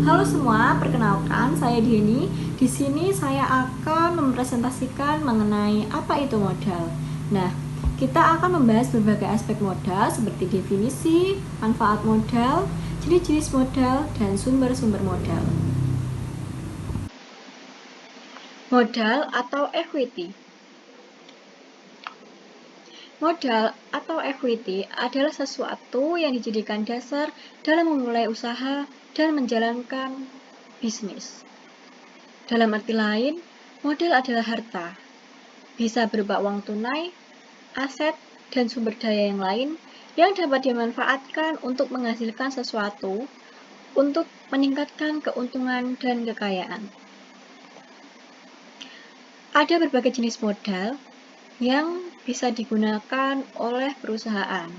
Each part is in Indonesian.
Halo semua, perkenalkan saya Deni. Di sini saya akan mempresentasikan mengenai apa itu modal. Nah, kita akan membahas berbagai aspek modal seperti definisi, manfaat modal, jenis-jenis modal, dan sumber-sumber modal. Modal atau equity. Modal atau equity adalah sesuatu yang dijadikan dasar dalam memulai usaha dan menjalankan bisnis. Dalam arti lain, modal adalah harta. Bisa berupa uang tunai, aset, dan sumber daya yang lain yang dapat dimanfaatkan untuk menghasilkan sesuatu untuk meningkatkan keuntungan dan kekayaan. Ada berbagai jenis modal yang bisa digunakan oleh perusahaan.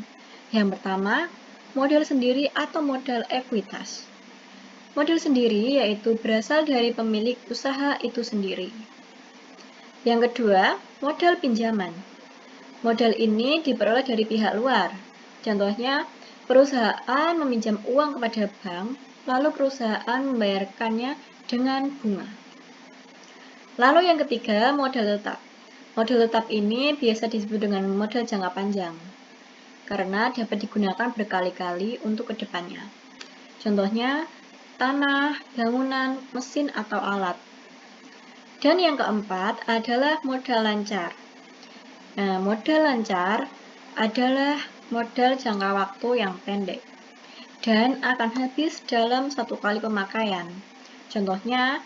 Yang pertama, modal sendiri atau modal ekuitas. Modal sendiri yaitu berasal dari pemilik usaha itu sendiri. Yang kedua, modal pinjaman. Modal ini diperoleh dari pihak luar. Contohnya, perusahaan meminjam uang kepada bank, lalu perusahaan membayarkannya dengan bunga. Lalu yang ketiga, modal tetap. Modal tetap ini biasa disebut dengan modal jangka panjang, karena dapat digunakan berkali-kali untuk kedepannya. Contohnya, tanah, bangunan, mesin, atau alat. Dan yang keempat adalah modal lancar. Nah, modal lancar adalah modal jangka waktu yang pendek dan akan habis dalam satu kali pemakaian. Contohnya,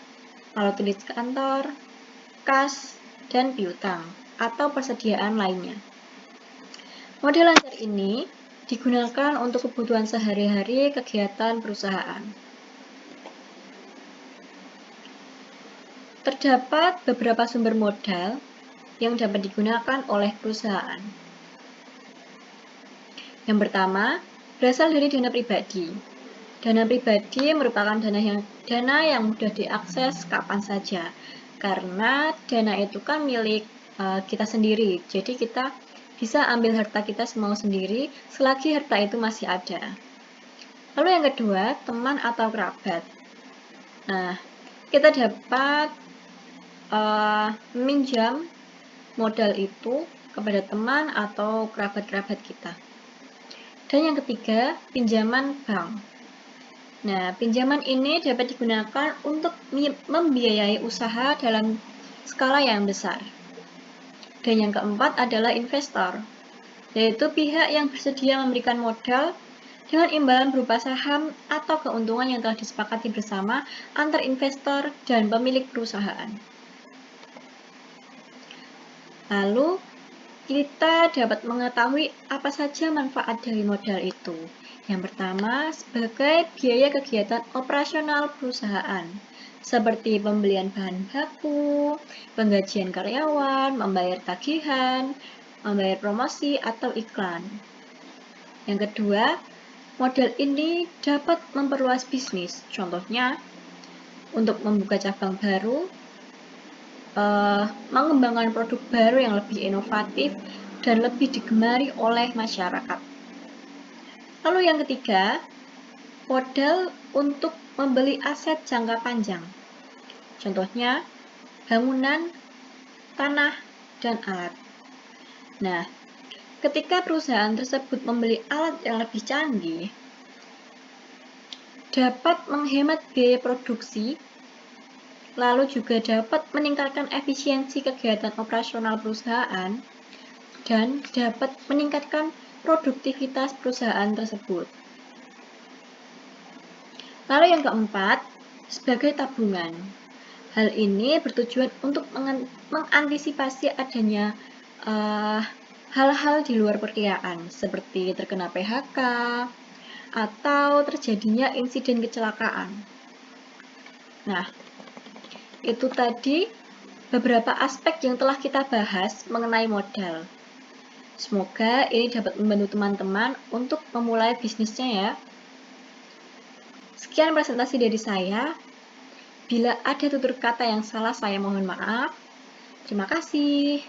alat tulis kantor, kas, dan piutang, atau persediaan lainnya. Modal lancar ini digunakan untuk kebutuhan sehari-hari kegiatan perusahaan. Terdapat beberapa sumber modal yang dapat digunakan oleh perusahaan. Yang pertama, berasal dari dana pribadi. Dana pribadi merupakan dana yang mudah diakses kapan saja, karena dana itu kan milik kita sendiri. Jadi kita bisa ambil harta kita semau sendiri selagi harta itu masih ada. Lalu yang kedua, teman atau kerabat. Nah, kita dapat meminjam modal itu kepada teman atau kerabat-kerabat kita. Dan yang ketiga, pinjaman bank. Nah, pinjaman ini dapat digunakan untuk membiayai usaha dalam skala yang besar. Dan yang keempat adalah investor, yaitu pihak yang bersedia memberikan modal dengan imbalan berupa saham atau keuntungan yang telah disepakati bersama antar investor dan pemilik perusahaan. Lalu, kita dapat mengetahui apa saja manfaat dari modal itu. Yang pertama, sebagai biaya kegiatan operasional perusahaan, seperti pembelian bahan baku, penggajian karyawan, membayar tagihan, membayar promosi atau iklan. Yang kedua, modal ini dapat memperluas bisnis. Contohnya, untuk membuka cabang baru, mengembangkan produk baru yang lebih inovatif dan lebih digemari oleh masyarakat. Lalu yang ketiga, modal untuk membeli aset jangka panjang. Contohnya, bangunan, tanah, dan alat. Nah, ketika perusahaan tersebut membeli alat yang lebih canggih, dapat menghemat biaya produksi, lalu juga dapat meningkatkan efisiensi kegiatan operasional perusahaan dan dapat meningkatkan produktivitas perusahaan tersebut. Lalu yang keempat, sebagai tabungan. Hal ini bertujuan untuk mengantisipasi adanya hal-hal di luar perkiraan, seperti terkena PHK atau terjadinya insiden kecelakaan. Nah, itu tadi beberapa aspek yang telah kita bahas mengenai modal. Semoga ini dapat membantu teman-teman untuk memulai bisnisnya ya. Sekian presentasi dari saya. Bila ada tutur kata yang salah, saya mohon maaf. Terima kasih.